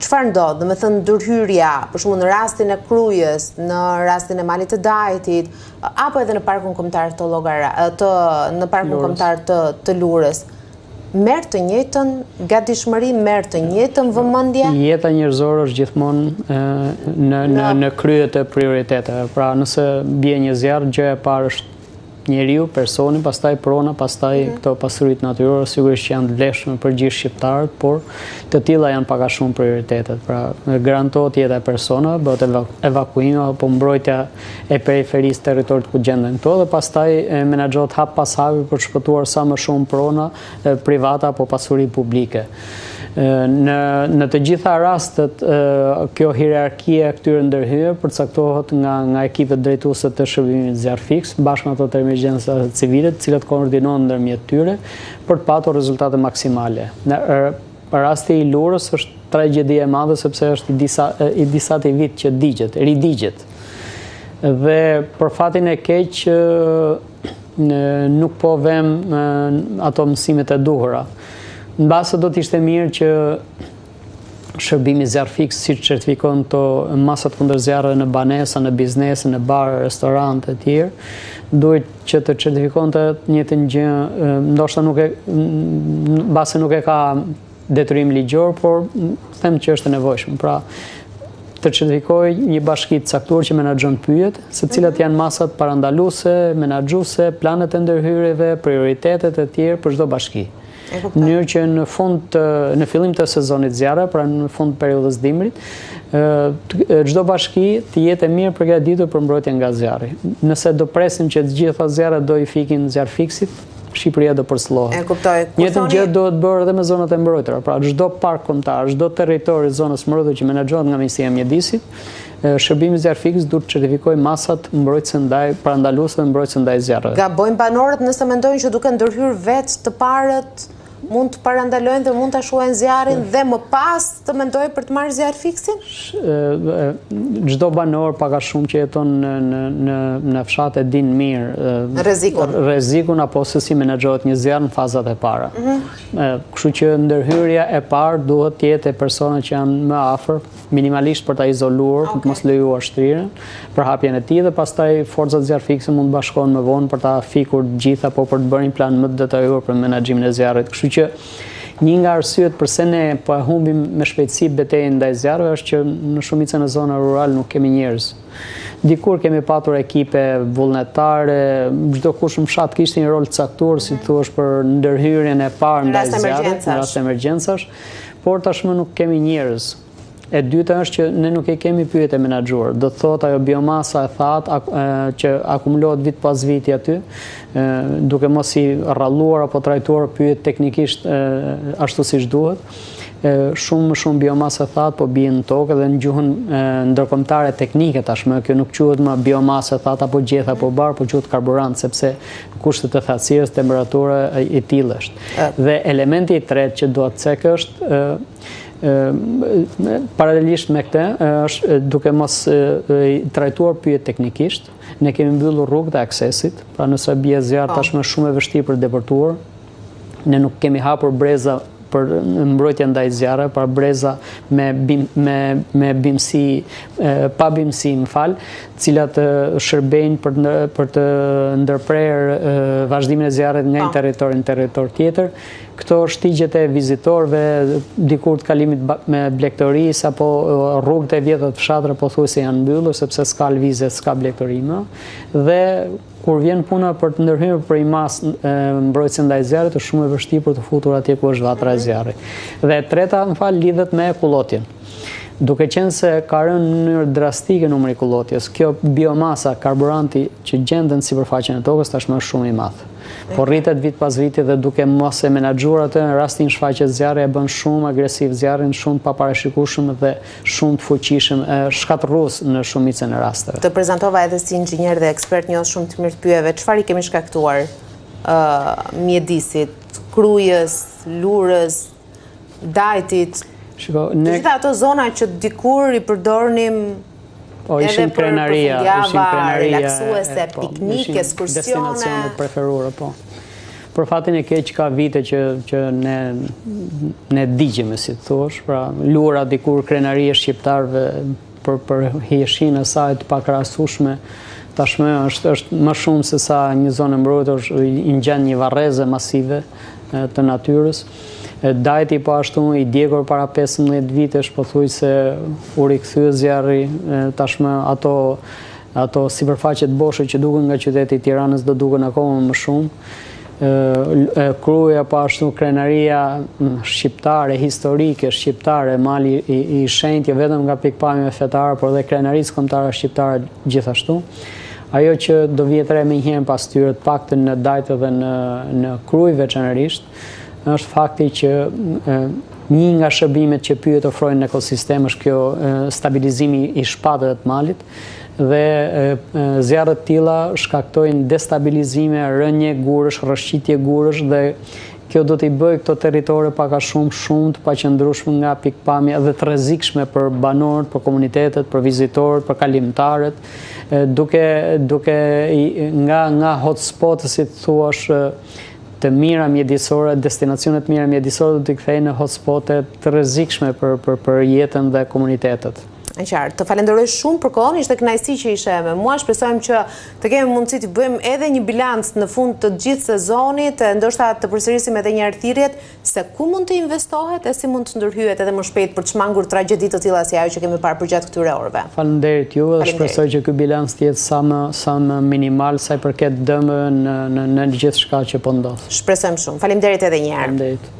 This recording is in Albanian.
çfarë ndodh? Do të thënë ndërhyrja, për shembull në rastin e Krujës, në rastin e Malit të Dajtit, apo edhe në parkun kombëtar në parkun kombëtar të Lurës. Merr të njëjtën gatishmëri, merr të njëjtën vëmendje. Jeta njerëzore është gjithmonë në krye të prioriteteve. Pra nëse bie një zjarr, gjëja e parë është njeriu, personi, pastaj prona, pastaj këto pasuritë natyrore, sigurisht që janë të vlefshme për gjithë shqiptarët, por të tilla janë pak a shumë prioritetet. Pra garantohet jeta e personave, bëhet evakuimi apo mbrojtja e periferisë territorit ku gjenden këto dhe pastaj menaxhohet hap pas hapi për të shpëtuar sa më shumë prona private apo pasuri publike. Në të gjitha rastet, kjo hierarkia e këtyre ndërhyrjeve përcaktohet nga ekipet drejtuese të shërbimit zjarr fiks, bashkë me ato të emergjencave civile, të cilat koordinohen ndërmjet tyre për të patur rezultate maksimale. Në rasti i Lurës është tragjedia e madhe sepse është i disa të vit që ridigjet. Dhe për fatin e keq nuk po vëm ato mësimet e duhura. Në base do t'ishte mirë që shërbimi zjarr fiks, si certifikon të masat kundër zjarreve në banesa, në biznese, në bar, restorante e tjerë, duhet që të certifikon të njëjtën gjë, ndoshta base nuk e ka detyrim ligjor, por them që është e nevojshme. Pra, të certifikoj një bashki të caktuar që menaxhon pyjet, se cilat janë masat parandaluese, menaxhuese, planet e ndërhyrjeve, prioritetet e tjerë për çdo bashki. Në mënyrë që në fillim të sezonit zjarre, pra në fund periudhës dimrit, çdo bashki të jetë e mirë përgatitur për mbrojtje nga zjarri. Nëse do presim që të gjitha zjarret do i fikin zjarr fiksit, Shqipëria do përsllohet. Njëjtën gjë duhet bërë edhe me zonat e mbrojtura. Pra çdo park kombëtar, çdo territor i zonës mbrojtore që menaxhohet nga Ministria e Mjedisit, shërbimi zjarr fiks duhet të certifikojë masat mbrojtëse ndaj parandaluese dhe mbrojtëse ndaj zjarreve. Gabojnë banorët nëse mendojnë që duke ndërhyrë vetë të parët mund të parandalojnë dhe mund të shuajnë zjarrin dhe më pas të mendojnë për të marrë zjarr fiksin? Çdo banor pak a shumë që jeton në fshat e din mirë rrezikun apo se si menaxhohet një zjarr në fazat e para. Kështu që ndërhyrja e parë duhet të jetë e personave që janë më afër, minimalisht për ta izoluar, për të mos lejuar shtrirjen, për hapjen e tij dhe pastaj forcat zjarr fikse mund të bashkohen më vonë për ta fikur të gjitha apo për të bërë një plan më të detajuar për menaxhimin e zjarrit. Kështu që një nga arsyet pse ne po e humbim me shpejtësi betejën ndaj zjarreve është që në shumicën e zonave rurale nuk kemi njerëz. Dikur kemi patur ekipe vullnetare, çdo kush në fshat kishte një rol të caktuar, si thua, për ndërhyrjen e parë ndaj zjarrit, në rast emergjencash, por tashmë nuk kemi njerëz. E dyta është që ne nuk e kemi pyetje menaxhuar. Do të thotë ajo biomasa e thatë që akumulohet vit pas viti aty, duke mos i rralluar apo trajtuar pyet teknikisht ashtu siç duhet. Shumë biomasa e thatë po bien në tokë dhe në gjuhën ndërkombëtare teknike tashmë kjo nuk quhet më biomasa e thatë apo gjetha apo bar, por quhet karburant sepse kushtet e thatësirës, temperatura e tillë është. Dhe elementi i tretë që duhet të cek është paralelisht me këtë është duke mos trajtuar pyjet teknikisht, ne kemi mbyllur rrugët e aksesit, pra nëse bie zjarr tashmë shumë e vështirë për të depërtuar, ne nuk kemi hapur breza për mbrojtje ndaj zjarreve, pra breza me bimësi, pa bimësi, cilat shërbejnë për të ndërprerë vazhdimin e zjarrit nga një territor në territor tjetër. Këto shtigjet e vizitorëve, dikur të kalimit me blegtorisë apo rrugët e vjetra të fshatra pothuajse janë mbyllur sepse s'ka lëvizje, s'ka blegtori më. Dhe kur vjen puna për të ndërhyrë për mas mbrojtëse ndaj zjarrit, është shumë e vështirë për të futur atje ku është vatra e zjarrit. Dhe e treta, lidhet me kullotjen. Duke qenë se ka rënë në mënyrë drastike numri i kullotjes, kjo biomasa, karburanti që gjenden në sipërfaqen e tokës tashmë është shumë i madh. Po rritet vit pas viti dhe duke mos e menaxhuar atë në rastin shfaqjet zjarri e bën shumë agresiv zjarrin, shumë të paparashikueshëm dhe shumë të fuqishëm, shkatërrues në shumicën e rasteve. Të prezantova edhe si inxhinier dhe ekspert njoh shumë të mirë të pyjeve. Çfarë i kemi shkaktuar Mjedisit, Krujës, Lurës, Dajtit? Të gjitha ato zona që dikur i përdornim edhe për përfundjava relaksuese, piknik, ekskursione. Destinacionet preferuara, po. për fatin e keq ka vite që ne digjemi, si të thuash, pra lura dikur krenaria shqiptarëve për hijeshinë e saj të pakrahasueshme, tashmë është më shumë se sa një zonë mbrojtësh i ngjan një varreze masive të natyrës. Dajti po ashtu i djegur para 15 vitesh, pothuajse u rikthy zjarri, tashmë ato sipërfaqet boshe që duken nga qyteti i Tiranës do duken akoma më shumë. Kruja po ashtu krenaria shqiptare, historike, shqiptare, mali i shenjtë, vetëm nga pikpamja fetare, por dhe krenarisë kombëtare shqiptare gjithashtu. Ajo që do vjet re menjëherë pas tyre, të paktën në Dajtë dhe në Krujë veçanërisht, është fakti që një nga shërbimet që pyet ofrojnë në ekosistem është kjo stabilizimi i shpatëve të malit, dhe zjarret tilla shkaktojnë destabilizime, rënje gurësh, rrëshqitje gurësh, dhe kjo do t'i bëjë këto territore pak a shumë të paqëndrueshme nga pikpamja dhe të rrezikshme për banorët, për komunitetet, për vizitorët, për kalimtarët, duke nga hotspot, si të thuash, të mira mjedisore, destinacionet mira mjedisore do t'i kthejnë në hotspote të rrezikshme për jetën dhe komunitetet. E qartë, të falenderoj shumë për kohën, ishte kënaqësi që ishe me mua, shpresojmë që të kemi mundësi të bëjmë edhe një bilanc në fund të gjithë sezonit, ndoshta të përsërisim edhe një herë thirrjet se ku mund të investohet e si mund të ndërhyet edhe më shpejt për të shmangur tragjedi të tilla si ajo që kemi parë përgjatë këtyre orëve. Faleminderit juve dhe shpresoj që ky bilanc të jetë sa më minimal sa i përket dëmeve në gjithçka që po ndodh. Shpresojmë shumë. Faleminderit edhe një herë. Faleminderit.